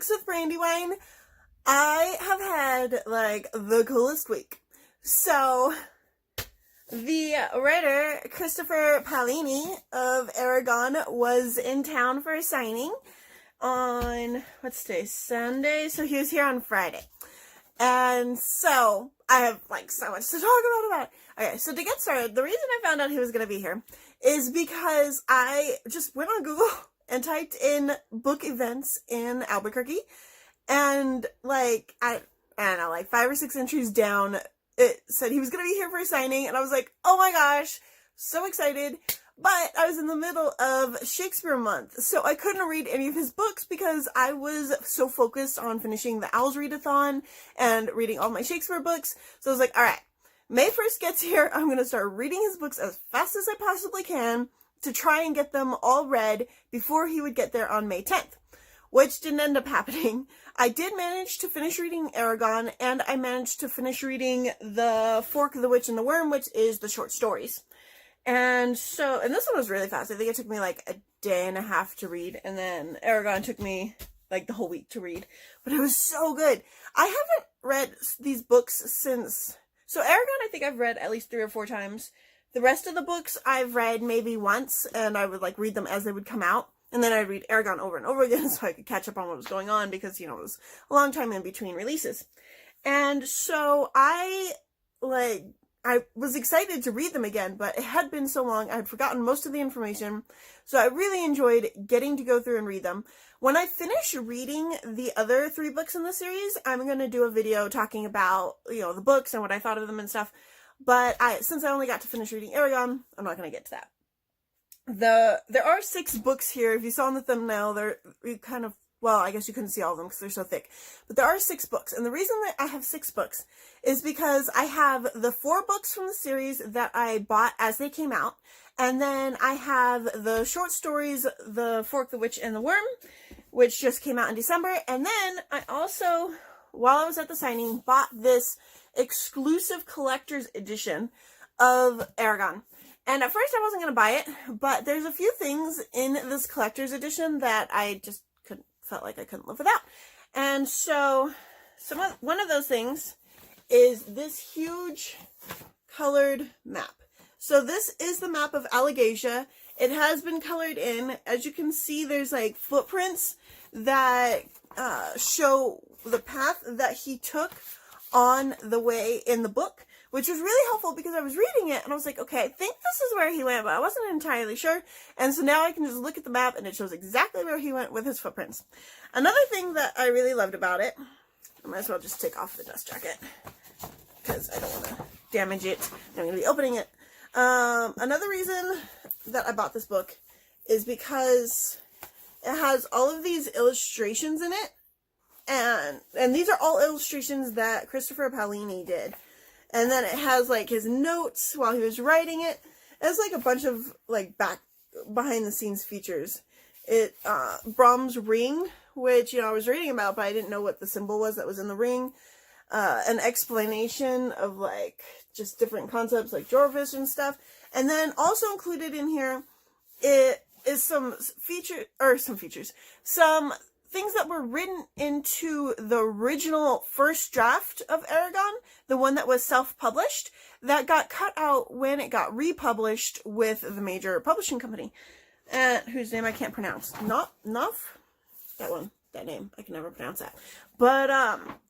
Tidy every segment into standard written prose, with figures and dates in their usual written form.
Books with Brandywine. I have had, like, the coolest week. So, the writer, Christopher Paolini of Eragon, was in town for a signing on, what's today, Sunday? So he was here on Friday. And so, I have, like, so much to talk about it. Okay, so to get started, the reason I found out he was going to be here is because I just went on Google and typed in book events in Albuquerque. And, like, I don't know, like 5 or 6 entries down, it said he was going to be here for a signing. And I was like, oh my gosh, so excited. But I was in the middle of Shakespeare month, so I couldn't read any of his books because I was so focused on finishing the Owls Readathon and reading all my Shakespeare books. So I was like, all right, May 1st gets here, I'm going to start reading his books as fast as I possibly can to try and get them all read before he would get there on May 10th, which didn't end up happening. I did manage to finish reading Eragon, and I managed to finish reading The Fork, the Witch, and the Worm, which is the short stories. And so, and this one was really fast. I think it took me like a day and a half to read, and then Eragon took me like the whole week to read. But it was so good. I haven't read these books since, so Eragon I think I've read at least 3 or 4 times. The rest of the books I've read maybe once, and I would like read them as they would come out. And then I'd read Eragon over and over again so I could catch up on what was going on because, you know, it was a long time in between releases. And so I was excited to read them again, but it had been so long, I had forgotten most of the information, so I really enjoyed getting to go through and read them. When I finish reading the other 3 books in the series, I'm going to do a video talking about, you know, the books and what I thought of them and stuff, but since I only got to finish reading Eragon, I'm not going to get to that. There are 6 books here. If you saw in the thumbnail, they're kind of, well, I guess you couldn't see all of them because they're so thick. But there are 6 books. And the reason that I have 6 books is because I have the 4 books from the series that I bought as they came out. And then I have the short stories, The Fork, the Witch, and the Worm, which just came out in December. And then I also, while I was at the signing, bought this exclusive collector's edition of Eragon. And at first I wasn't going to buy it, but there's a few things in this collector's edition that I just felt like I couldn't live without. And so one of those things is this huge colored map. So this is the map of Allegasia. It has been colored in. As you can see, there's like footprints that show the path that he took on the way in the book, which was really helpful because I was reading it and I was like, okay, I think this is where he went, but I wasn't entirely sure. And so now I can just look at the map and it shows exactly where he went with his footprints. Another thing that I really loved about it, I might as well just take off the dust jacket because I don't want to damage it. I'm going to be opening it. Another reason that I bought this book is because it has all of these illustrations in it. And these are all illustrations that Christopher Paolini did. And then it has, like, his notes while he was writing it. It's, like, a bunch of, like, behind-the-scenes features. Brahms' ring, which, you know, I was reading about, but I didn't know what the symbol was that was in the ring. An explanation of, like, just different concepts, like Jorvis and stuff. And then also included in here is some things that were written into the original first draft of Eragon, the one that was self-published, that got cut out when it got republished with the major publishing company, whose name I can't pronounce. Knopf? That name. I can never pronounce that. But,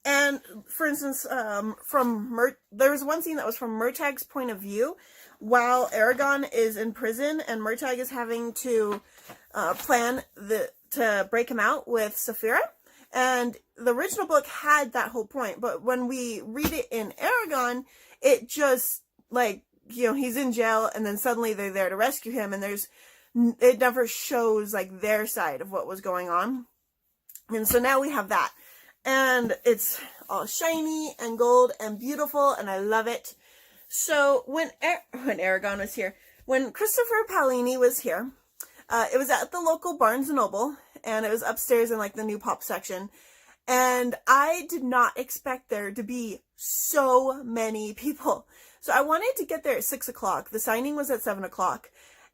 and for instance, there was one scene that was from Murtag's point of view while Eragon is in prison and Murtag is having to plan to break him out with Saphira. And the original book had that whole point, but when we read it in Eragon, it just, like, you know, he's in jail and then suddenly they're there to rescue him, and it never shows, like, their side of what was going on. And so now we have that. And it's all shiny and gold and beautiful, and I love it. So when Eragon was here, when Christopher Paolini was here, it was at the local Barnes & Noble, and it was upstairs in, like, the new pop section. And I did not expect there to be so many people. So I wanted to get there at 6 o'clock. The signing was at 7 o'clock.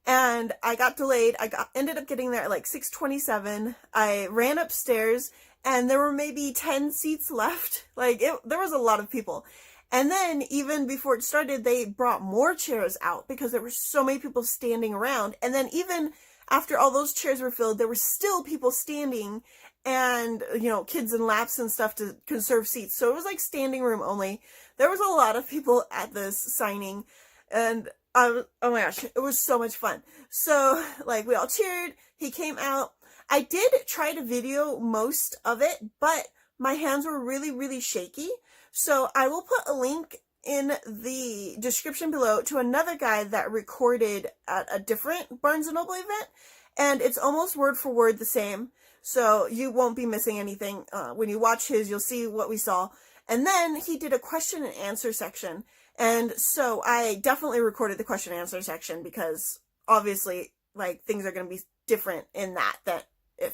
And I got delayed. Ended up getting there at like 6:27. I ran upstairs and there were maybe 10 seats left. Like, there was a lot of people. And then, even before it started, they brought more chairs out because there were so many people standing around. And then even after all those chairs were filled, there were still people standing and, you know, kids in laps and stuff to conserve seats. So it was like standing room only. There was a lot of people at this signing, and oh my gosh, it was so much fun. So, like, we all cheered. He came out. I did try to video most of it, but my hands were really, really shaky. So I will put a link in the description below to another guy that recorded at a different Barnes & Noble event, and it's almost word for word the same. So you won't be missing anything. When you watch his, you'll see what we saw. And then he did a question and answer section. And so I definitely recorded the question and answer section because obviously, like, things are going to be different in that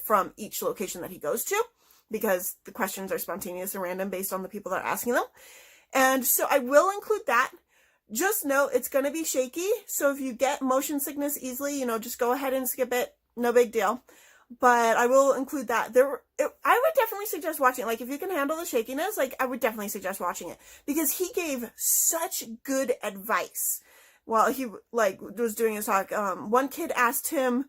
from each location that he goes to, because the questions are spontaneous and random based on the people that are asking them. And so I will include that. Just know it's going to be shaky. So if you get motion sickness easily, you know, just go ahead and skip it. No big deal. But I will include that. I would definitely suggest watching it. Like, if you can handle the shakiness, like, I would definitely suggest watching it, because he gave such good advice while he, like, was doing his talk. One kid asked him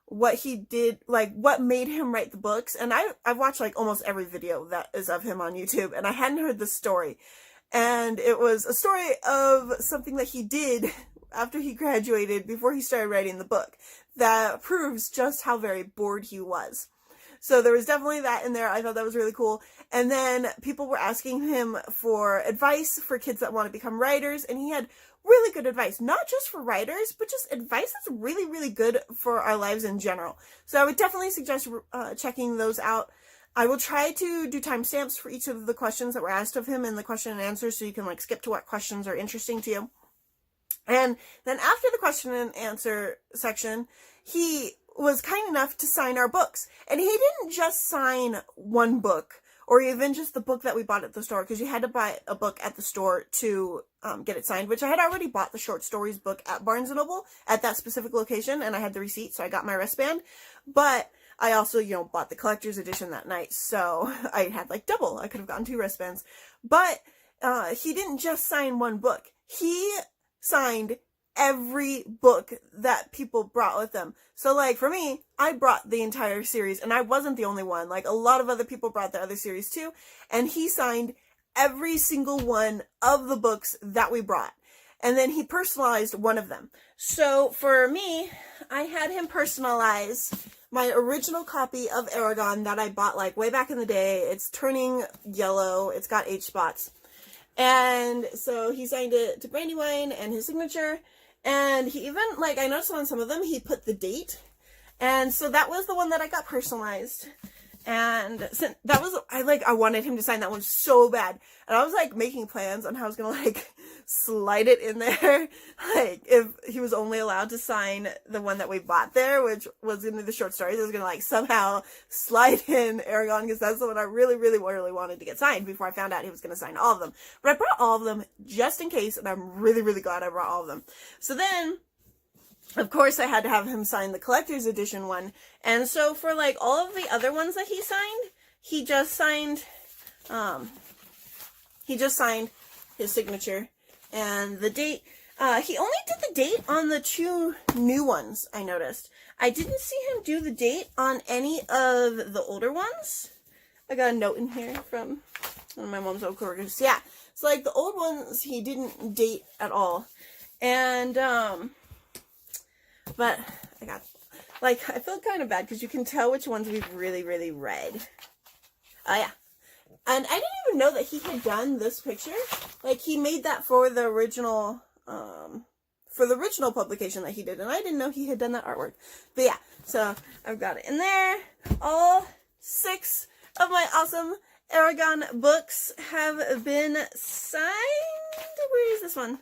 what he did, like, what made him write the books. And I've watched, like, almost every video that is of him on YouTube, and I hadn't heard the story. And it was a story of something that he did after he graduated, before he started writing the book, that proves just how very bored he was. So there was definitely that in there. I thought that was really cool. And then people were asking him for advice for kids that want to become writers, and he had really good advice, not just for writers, but just advice that's really, really good for our lives in general. So I would definitely suggest checking those out. I will try to do timestamps for each of the questions that were asked of him in the question and answer, so you can, like, skip to what questions are interesting to you. And then after the question and answer section, he was kind enough to sign our books. And he didn't just sign one book, or even just the book that we bought at the store, because you had to buy a book at the store to get it signed, which I had already bought the short stories book at Barnes & Noble at that specific location, and I had the receipt, so I got my wristband. But I also, you know, bought the collector's edition that night, so I had, like, double. I could have gotten 2 wristbands. But he didn't just sign one book. He signed every book that people brought with them. So, like, for me, I brought the entire series, and I wasn't the only one. Like, a lot of other people brought the other series too, and he signed every single one of the books that we brought. And then he personalized one of them. So for me, I had him personalize my original copy of Eragon that I bought, like, way back in the day. It's turning yellow. It's got H spots. And so he signed it to Brandywine and his signature. And he even, like, I noticed on some of them, he put the date. And so that was the one that I got personalized. And so that was, I wanted him to sign that one so bad. And I was, like, making plans on how I was going to, like, slide it in there. Like, if he was only allowed to sign the one that we bought there, which was going to be the short stories, I was going to, like, somehow slide in Eragon, because that's the one I really, really, really wanted to get signed before I found out he was going to sign all of them. But I brought all of them just in case, and I'm really, really glad I brought all of them. So then, of course, I had to have him sign the collector's edition one. And so for, like, all of the other ones that he signed, he just signed his signature and the date. He only did the date on the 2 new ones, I noticed. I didn't see him do the date on any of the older ones. I got a note in here from one of my mom's old coworkers. Yeah, so, like, the old ones, he didn't date at all. And, but I feel kind of bad because you can tell which ones we've really, really read. Oh, yeah. And I didn't even know that he had done this picture. Like, he made that for the original publication that he did. And I didn't know he had done that artwork. But yeah, so I've got it in there. All 6 of my awesome Eragon books have been signed. Where is this one?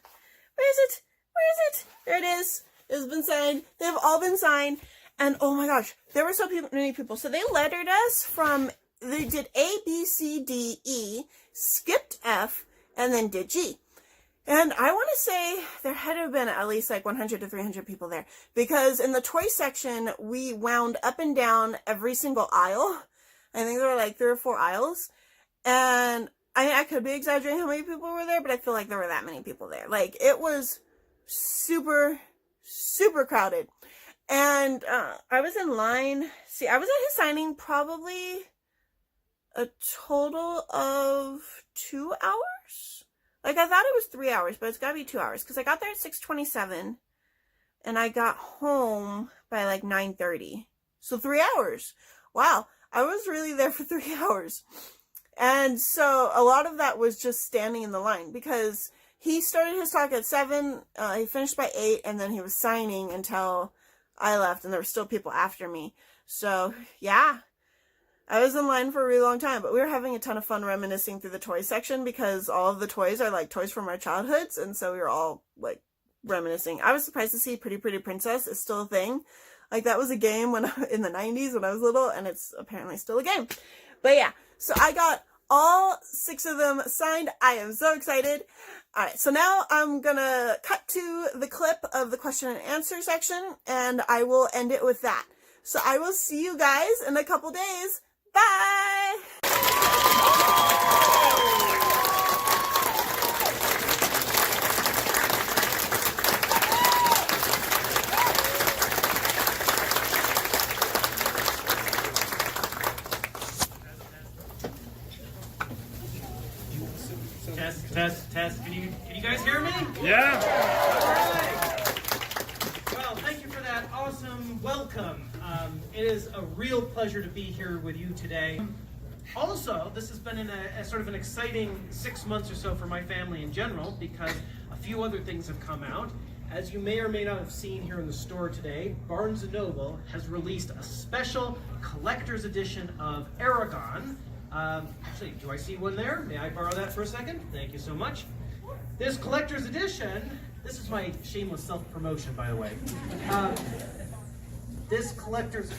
Where is it? Where is it? There it is. It's been signed. They've all been signed. And oh my gosh, there were so many people. So they lettered us they did A, B, C, D, E, skipped F, and then did G. And I want to say there had to have been at least, like, 100 to 300 people there. Because in the toy section, we wound up and down every single aisle. I think there were like 3 or 4 aisles. And I could be exaggerating how many people were there, but I feel like there were that many people there. Like, it was super, super crowded. And I was in line. See, I was at his signing probably a total of 2 hours. Like, I thought it was 3 hours, but it's gotta be 2 hours. Because I got there at 6:27, and I got home by like 9:30. So 3 hours. Wow, I was really there for 3 hours. And so a lot of that was just standing in the line, because he started his talk at 7, he finished by 8, and then he was signing until I left, and there were still people after me. So, yeah, I was in line for a really long time, but we were having a ton of fun reminiscing through the toy section, because all of the toys are like toys from our childhoods, and so we were all like reminiscing. I was surprised to see Pretty Pretty Princess is still a thing. Like, that was a game when in the 90s when I was little, and it's apparently still a game. But yeah, so I got all 6 of them signed. I am so excited. Alright, so now I'm gonna cut to the clip of the question and answer section, and I will end it with that. So I will see you guys in a couple days. Bye! Test. Can you guys hear me? Yeah. All right. Well, thank you for that awesome welcome. It is a real pleasure to be here with you today. Also, this has been a sort of an exciting 6 months or so for my family in general, because a few other things have come out. As you may or may not have seen here in the store today, Barnes & Noble has released a special collector's edition of Eragon. Actually, do I see one there? May I borrow that for a second? Thank you so much. This collector's edition, this is my shameless self-promotion, by the way. This collector's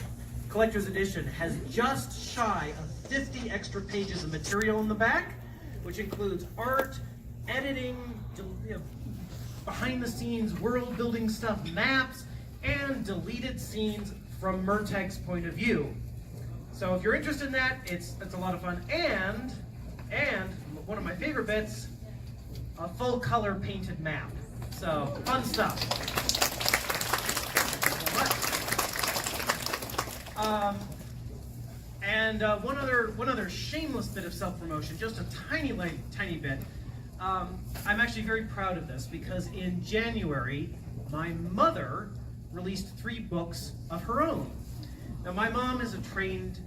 edition has just shy of 50 extra pages of material in the back, which includes art, editing, behind-the-scenes world-building stuff, maps, and deleted scenes from Murtag's point of view. So if you're interested in that, it's a lot of fun. And one of my favorite bits, a full color painted map. So fun stuff. One other shameless bit of self-promotion, just a tiny bit. I'm actually very proud of this, because in January, my mother released 3 books of her own. Now, my mom is a trained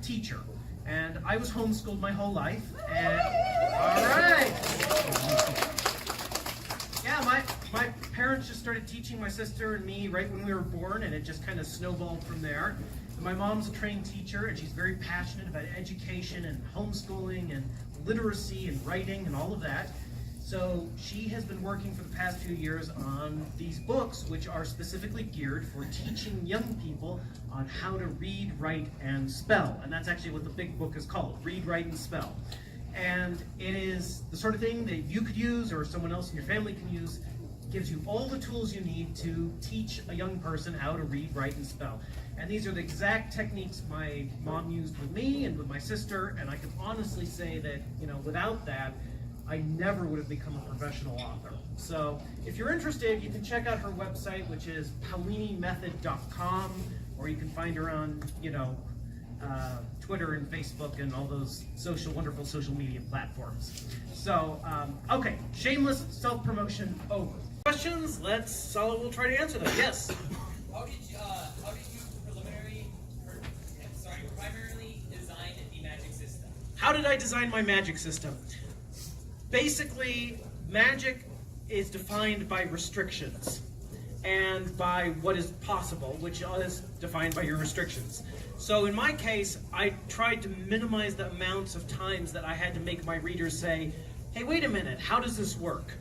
teacher, and I was homeschooled my whole life. And all right, yeah, my parents just started teaching my sister and me right when we were born, and it just kind of snowballed from there. And my mom's a trained teacher, and she's very passionate about education and homeschooling and literacy and writing and all of that. So she has been working for the past few years on these books, which are specifically geared for teaching young people on how to read, write, and spell. And that's actually what the big book is called, Read, Write, and Spell. And it is the sort of thing that you could use, or someone else in your family can use. It gives you all the tools you need to teach a young person how to read, write, and spell. And these are the exact techniques my mom used with me and with my sister, and I can honestly say that, without that, I never would have become a professional author. So if you're interested, you can check out her website, which is PaoliniMethod.com, or you can find her on, Twitter and Facebook and all those wonderful social media platforms. So, okay, shameless self-promotion over. Questions? We'll try to answer them. Yes? How did you primarily design the magic system? How did I design my magic system? Basically, magic is defined by restrictions and by what is possible, which is defined by your restrictions. So in my case, I tried to minimize the amounts of times that I had to make my readers say, hey, wait a minute, how does this work?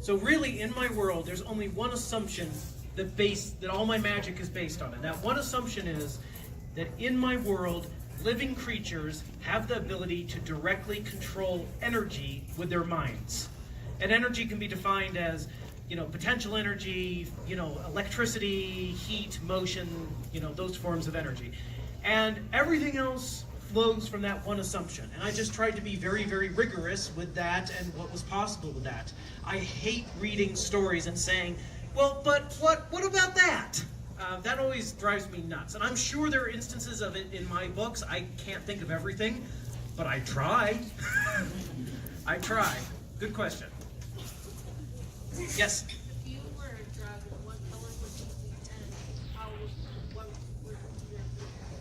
So really, in my world, there's only one assumption that all my magic is based on. And that one assumption is that in my world, living creatures have the ability to directly control energy with their minds. And energy can be defined as, potential energy, electricity, heat, motion, those forms of energy. And everything else flows from that one assumption. And I just tried to be very, very rigorous with that and what was possible with that. I hate reading stories and saying, well, but what about that? That always drives me nuts. And I'm sure there are instances of it in my books. I can't think of everything, but I try. I try. Good question. Yes? If you were a dragon, what color would you be, and what would your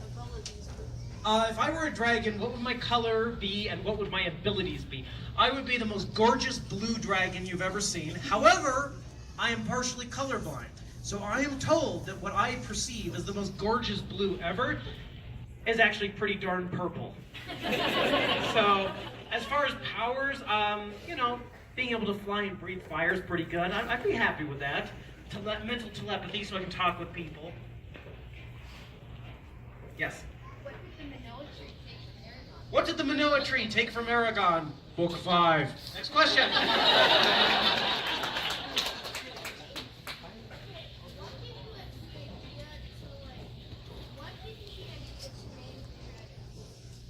abilities be? If I were a dragon, what would my color be and what would my abilities be? I would be the most gorgeous blue dragon you've ever seen. However, I am partially colorblind. So I am told that what I perceive as the most gorgeous blue ever is actually pretty darn purple. So, as far as powers, being able to fly and breathe fire is pretty good. I'd be happy with that. Mental telepathy so I can talk with people. Yes? What did the Manoa tree take from Eragon? Book 5. Next question.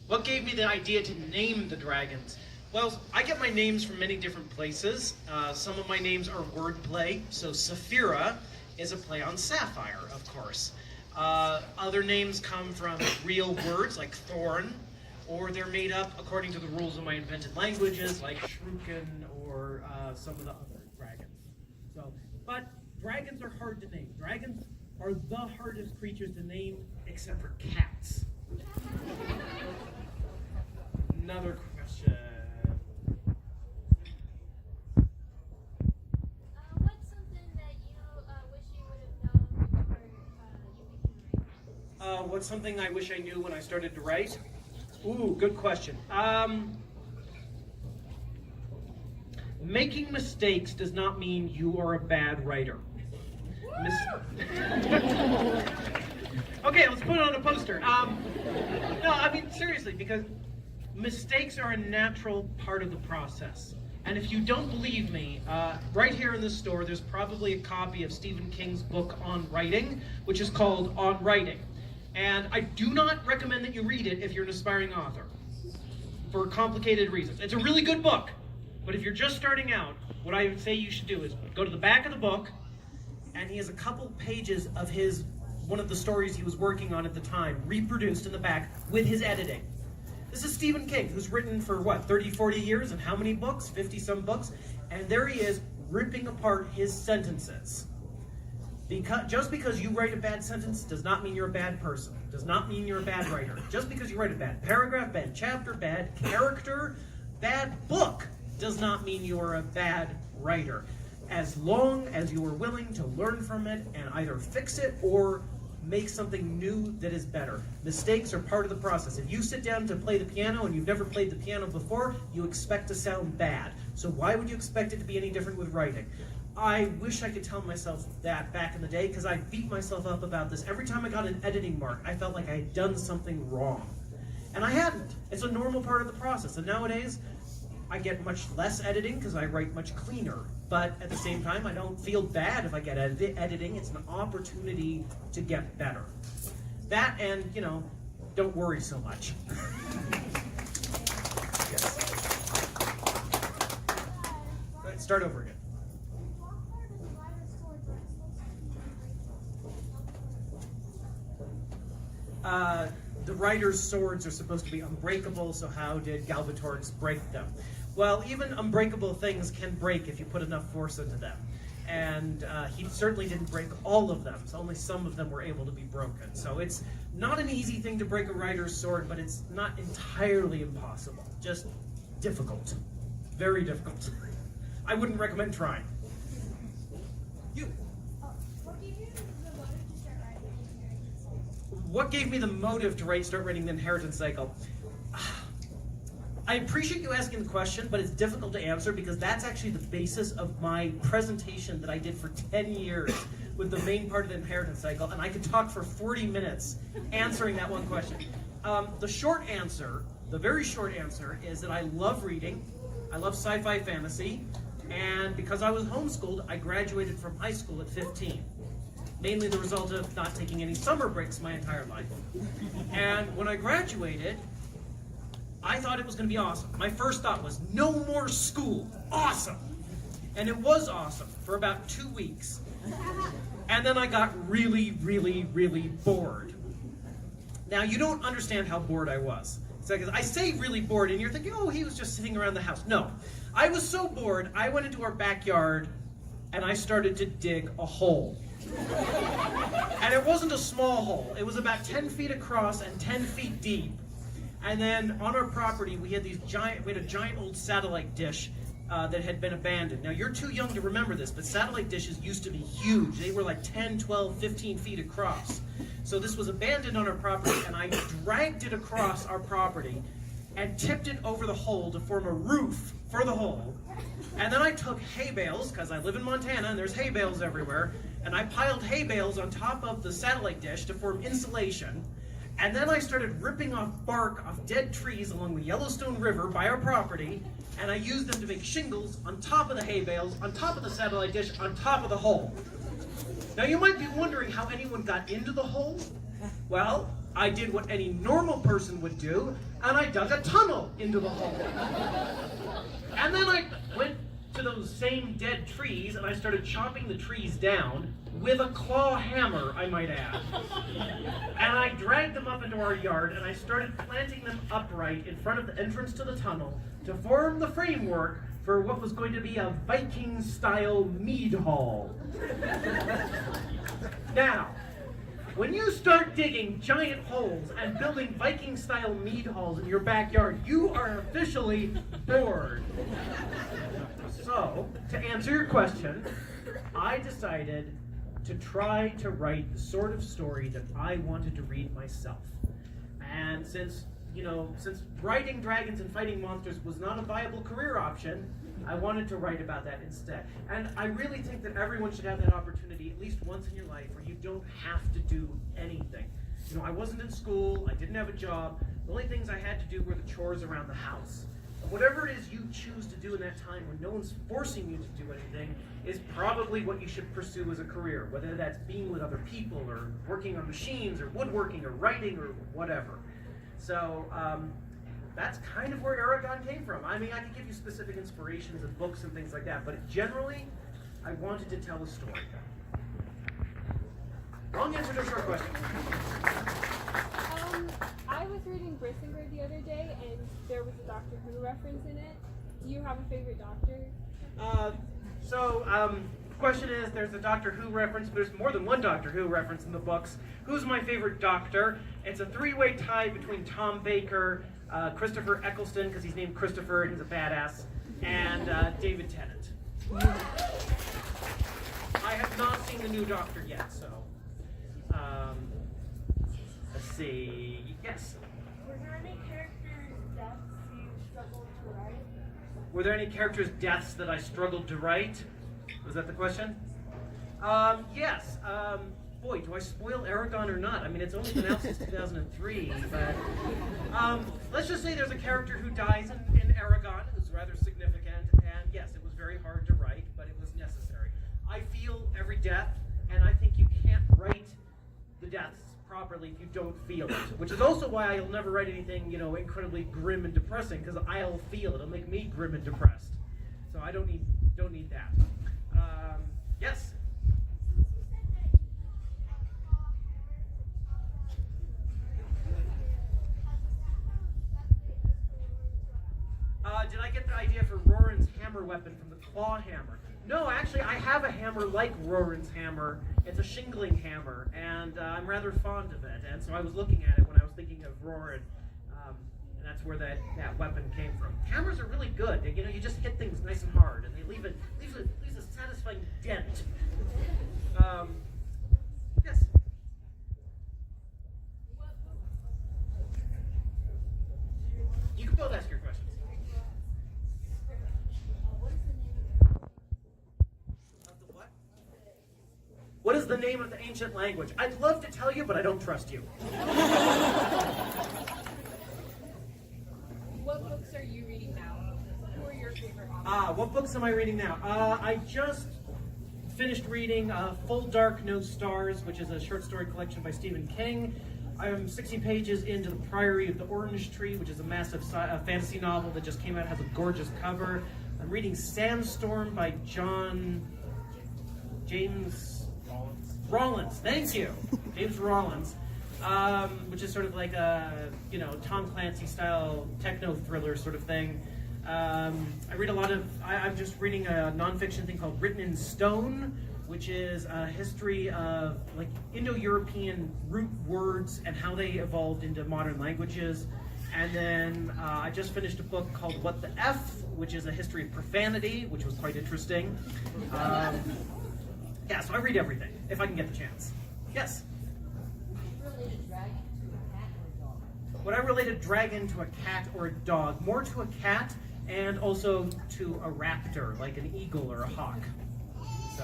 What gave me the idea to name the dragons? Well, I get my names from many different places. Some of my names are wordplay. So Saphira is a play on sapphire, of course. Other names come from real words like thorn, or they're made up according to the rules of my invented languages like Shrukin or some of the other dragons. But dragons are hard to name. Dragons are the hardest creatures to name except for cats. Another question. What's something that you wish you would have known before you became a writer? What's something I wish I knew when I started to write? Ooh, good question. Making mistakes does not mean you are a bad writer. Okay, let's put it on a poster. No, I mean, seriously, because mistakes are a natural part of the process. And if you don't believe me, right here in this store, there's probably a copy of Stephen King's book on writing, which is called On Writing. And I do not recommend that you read it if you're an aspiring author, for complicated reasons. It's a really good book, but if you're just starting out, what I would say you should do is go to the back of the book, and he has a couple pages of one of the stories he was working on at the time, reproduced in the back with his editing. This is Stephen King, who's written for, 30, 40 years, and how many books? 50-some books. And there he is, ripping apart his sentences. Just because you write a bad sentence does not mean you're a bad person. Does not mean you're a bad writer. Just because you write a bad paragraph, bad chapter, bad character, bad book, does not mean you're a bad writer. As long as you are willing to learn from it and either fix it or make something new that is better. Mistakes are part of the process. If you sit down to play the piano and you've never played the piano before, you expect to sound bad. So why would you expect it to be any different with writing? I wish I could tell myself that back in the day, because I beat myself up about this. Every time I got an editing mark, I felt like I had done something wrong. And I hadn't. It's a normal part of the process. And nowadays, I get much less editing because I write much cleaner. But at the same time, I don't feel bad if I get editing. It's an opportunity to get better. That and, don't worry so much. Yes. Let's start over again. The writer's swords are supposed to be unbreakable, so how did Galbatorix break them? Well, even unbreakable things can break if you put enough force into them. And he certainly didn't break all of them, so only some of them were able to be broken. So it's not an easy thing to break a writer's sword, but it's not entirely impossible. Just difficult. Very difficult. I wouldn't recommend trying. You. What gave me the motive to start writing the Inheritance Cycle? I appreciate you asking the question, but it's difficult to answer because that's actually the basis of my presentation that I did for 10 years with the main part of the Inheritance Cycle, and I could talk for 40 minutes answering that one question. The short answer, the very short answer, is that I love reading, I love sci-fi fantasy, and because I was homeschooled, I graduated from high school at 15. Mainly the result of not taking any summer breaks my entire life. And when I graduated, I thought it was going to be awesome. My first thought was, no more school. Awesome. And it was awesome for about 2 weeks. And then I got really, really, really bored. Now, you don't understand how bored I was. So I say really bored, and you're thinking, oh, he was just sitting around the house. No. I was so bored, I went into our backyard, and I started to dig a hole. And it wasn't a small hole. It was about 10 feet across and 10 feet deep. And then on our property, we had a giant old satellite dish that had been abandoned. Now, you're too young to remember this, but satellite dishes used to be huge. They were like 10, 12, 15 feet across. So this was abandoned on our property, and I dragged it across our property and tipped it over the hole to form a roof for the hole. And then I took hay bales, because I live in Montana and there's hay bales everywhere, and I piled hay bales on top of the satellite dish to form insulation. And then I started ripping off bark off dead trees along the Yellowstone River by our property, and I used them to make shingles on top of the hay bales, on top of the satellite dish, on top of the hole. Now you might be wondering how anyone got into the hole. Well, I did what any normal person would do, and I dug a tunnel into the hole. And then I went to those same dead trees, and I started chopping the trees down with a claw hammer, I might add. And I dragged them up into our yard, and I started planting them upright in front of the entrance to the tunnel to form the framework for what was going to be a Viking-style mead hall. Now, when you start digging giant holes and building Viking-style mead halls in your backyard, you are officially bored. So, to answer your question, I decided to try to write the sort of story that I wanted to read myself. And since writing dragons and fighting monsters was not a viable career option, I wanted to write about that instead. And I really think that everyone should have that opportunity at least once in your life where you don't have to do anything. I wasn't in school, I didn't have a job. The only things I had to do were the chores around the house. Whatever it is you choose to do in that time when no one's forcing you to do anything is probably what you should pursue as a career, whether that's being with other people or working on machines or woodworking or writing or whatever. So that's kind of where Eragon came from. I mean, I could give you specific inspirations and books and things like that, but generally, I wanted to tell a story. Long answer to a short question. I was reading Brissinger the other day, and there was a Doctor Who reference in it. Do you have a favorite Doctor? The question is, there's a Doctor Who reference, but there's more than one Doctor Who reference in the books. Who's my favorite Doctor? It's a three-way tie between Tom Baker, Christopher Eccleston, because he's named Christopher and he's a badass, and David Tennant. I have not seen the new Doctor yet, so let's see. Yes. Were there any characters' deaths you struggled to write? Were there any characters' deaths that I struggled to write? Was that the question? Yes. Boy, do I spoil Eragon or not? I mean, it's only been out since 2003, but let's just say there's a character who dies in Eragon who's rather significant, and yes, it was very hard to write, but it was necessary. I feel every death, and I think you can't write the deaths properly if you don't feel it, which is also why I'll never write anything, incredibly grim and depressing, because I'll feel it. It'll make me grim and depressed. So I don't need that. Yes? Did I get the idea for Roran's hammer weapon from the claw hammer? No, actually, I have a hammer like Roran's hammer. It's a shingling hammer, and I'm rather fond of it. And so I was looking at it when I was thinking of Roran, and that's where that weapon came from. Hammers are really good. You just hit things nice and hard, and they leave a satisfying dent. Yes. You can both ask your questions. What is the name of the ancient language? I'd love to tell you, but I don't trust you. What books are you reading now? Who are your favorite authors? What books am I reading now? I just finished reading Full Dark, No Stars, which is a short story collection by Stephen King. I'm 60 pages into The Priory of the Orange Tree, which is a massive fantasy novel that just came out, has a gorgeous cover. I'm reading Sandstorm by James Rollins. Thank you, James Rollins, which is sort of like a Tom Clancy style techno thriller sort of thing. I read a lot of. I'm just reading a nonfiction thing called Written in Stone, which is a history of like Indo-European root words and how they evolved into modern languages. And then I just finished a book called What the F, which is a history of profanity, which was quite interesting. Yeah, so I read everything, if I can get the chance. Yes? Would I relate a dragon to a cat or a dog? More to a cat, and also to a raptor, like an eagle or a hawk. So.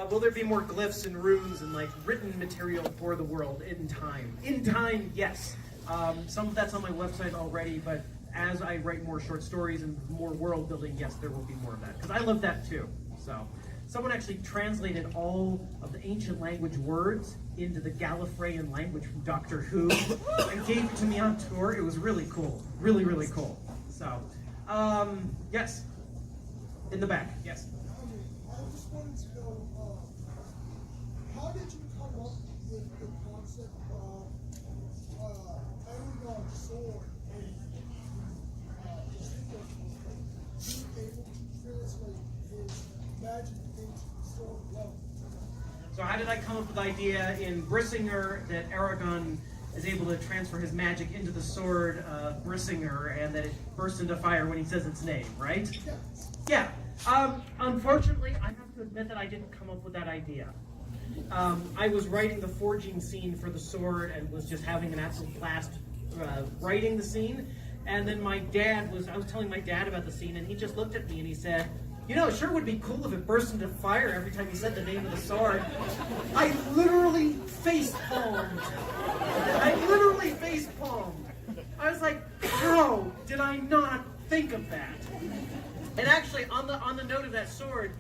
Will there be more glyphs and runes and like written material for the world in time? In time, yes. Some of that's on my website already, but as I write more short stories and more world building, yes, there will be more of that. Because I love that too. So, someone actually translated all of the ancient language words into the Gallifreyan language from Doctor Who and gave it to me on tour. It was really cool. Really, really cool. So, yes. In the back, yes. I just wanted to know, how did you come up with the concept of Eragon's sword and being able to translate his magic into sword wealth? So how did I come up with the idea in Brissinger that Eragon is able to transfer his magic into the sword of Brissinger and that it bursts into fire when he says its name, right? Yes. Yeah. Unfortunately, I have to admit that I didn't come up with that idea. I was writing the forging scene for the sword and was just having an absolute blast writing the scene. And then I was telling my dad about the scene, and he just looked at me and he said, it sure would be cool if it burst into fire every time you said the name of the sword. I literally face-palmed. I was like, how did I not think of that? And actually, on the note of that sword,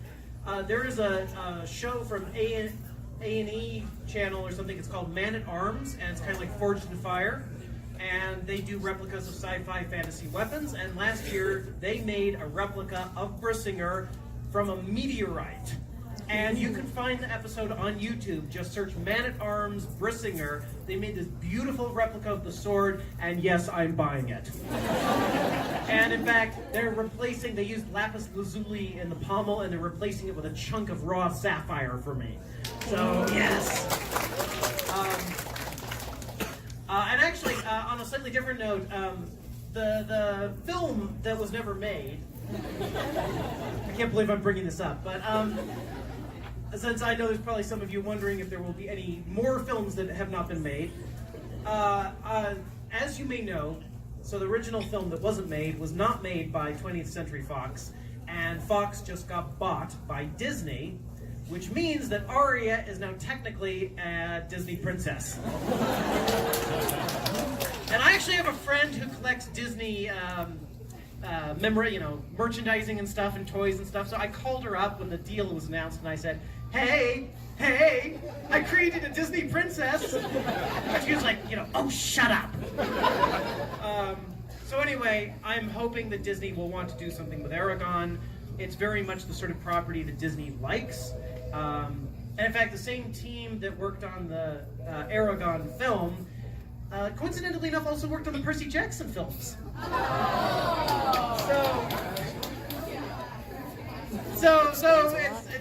there is a show from A&E channel or something. It's called Man at Arms, and it's kind of like Forged in Fire. And they do replicas of sci-fi fantasy weapons. And last year, they made a replica of Brissinger from a meteorite. And you can find the episode on YouTube. Just search Man at Arms Brissinger. They made this beautiful replica of the sword, and yes, I'm buying it. And in fact, they used lapis lazuli in the pommel, and they're replacing it with a chunk of raw sapphire for me. So, yes. And actually, on a slightly different note, the film that was never made, I can't believe I'm bringing this up, but since I know there's probably some of you wondering if there will be any more films that have not been made, as you may know, so the original film that wasn't made was not made by 20th Century Fox, and Fox just got bought by Disney, which means that Aria is now technically a Disney princess. And I actually have a friend who collects Disney merchandising and stuff and toys and stuff, so I called her up when the deal was announced and I said, hey, I created a Disney princess. And she was like, oh, shut up. So anyway, I'm hoping that Disney will want to do something with Eragon. It's very much the sort of property that Disney likes. And in fact, the same team that worked on the Eragon film, coincidentally enough, also worked on the Percy Jackson films. So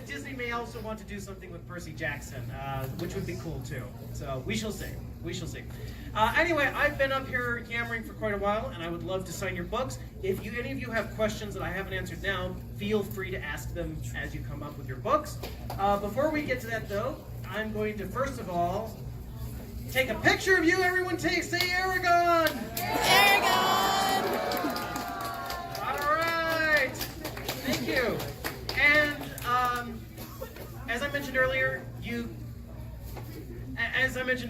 Disney may also want to do something with Percy Jackson, which would be cool too. So we shall see. Anyway, I've been up here yammering for quite a while, and I would love to sign your books. If any of you have questions that I haven't answered now, feel free to ask them as you come up with your books. Before we get to that, though, I'm going to first of all take a picture of you. Everyone, say Eragon. Eragon! All right. Thank you. And as I mentioned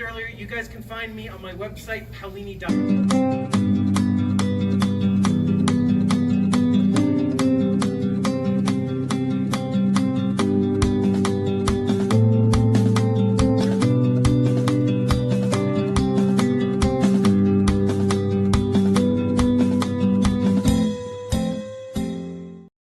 earlier, you you guys can find me on my website, paolini.com.